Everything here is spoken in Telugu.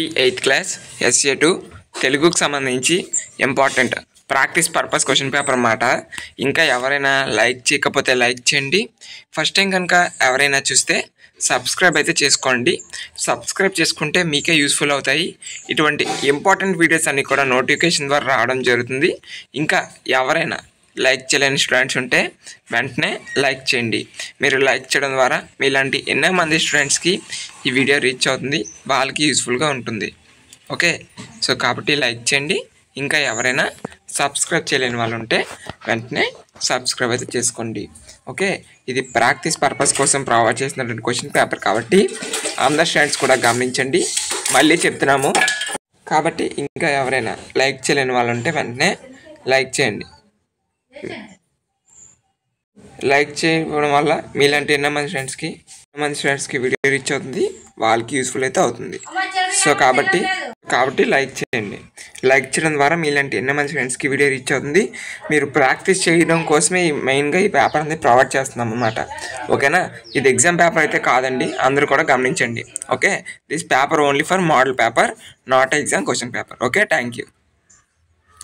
8th క్లాస్ SA2 తెలుగుకు సంబంధించి important practice purpose question paper అన్నమాట. ఇంకా ఎవరైనా లైక్ చేయకపోతే లైక్ చేయండి. ఫస్ట్ టైం కనుక ఎవరైనా చూస్తే సబ్స్క్రైబ్ అయితే చేసుకోండి. సబ్స్క్రైబ్ చేసుకుంటే మీకే యూస్ఫుల్ అవుతాయి. ఇటువంటి ఇంపార్టెంట్ వీడియోస్ అన్నీ కూడా నోటిఫికేషన్ ద్వారా రావడం జరుగుతుంది. ఇంకా ఎవరైనా లైక్ చేయలేని స్టూడెంట్స్ ఉంటే వెంటనే లైక్ చేయండి. మీరు లైక్ చేయడం ద్వారా మీలాంటి ఎన్నో మంది స్టూడెంట్స్కి ఈ వీడియో రీచ్ అవుతుంది, వాళ్ళకి యూస్ఫుల్గా ఉంటుంది. ఓకే, సో కాబట్టి లైక్ చేయండి. ఇంకా ఎవరైనా సబ్స్క్రైబ్ చేయలేని వాళ్ళు ఉంటే వెంటనే సబ్స్క్రైబ్ అయితే చేసుకోండి. ఓకే, ఇది ప్రాక్టీస్ పర్పస్ కోసం ప్రొవైడ్ చేసినటువంటి క్వశ్చన్ పేపర్ కాబట్టి అందరు స్టూడెంట్స్ కూడా గమనించండి. మళ్ళీ చెప్తున్నాము కాబట్టి ఇంకా ఎవరైనా లైక్ చేయలేని వాళ్ళు ఉంటే వెంటనే లైక్ చేయండి. లైక్ చేయడం వల్ల మీలాంటి ఎన్నో మంది స్టూడెంట్స్కి వీడియో రీచ్ అవుతుంది, వాళ్ళకి యూస్ఫుల్ అయితే అవుతుంది. సో కాబట్టి లైక్ చేయండి. లైక్ చేయడం ద్వారా మీలాంటి ఎన్నో మంది స్టూడెంట్స్కి వీడియో రీచ్ అవుతుంది. మీరు ప్రాక్టీస్ చేయడం కోసమే మెయిన్గా ఈ పేపర్ అనేది ప్రొవైడ్ చేస్తున్నాం అన్నమాట. ఓకేనా, ఇది ఎగ్జామ్ పేపర్ అయితే కాదండి, అందరూ కూడా గమనించండి. Okay, this paper only for model paper, not exam question paper. Okay, thank you.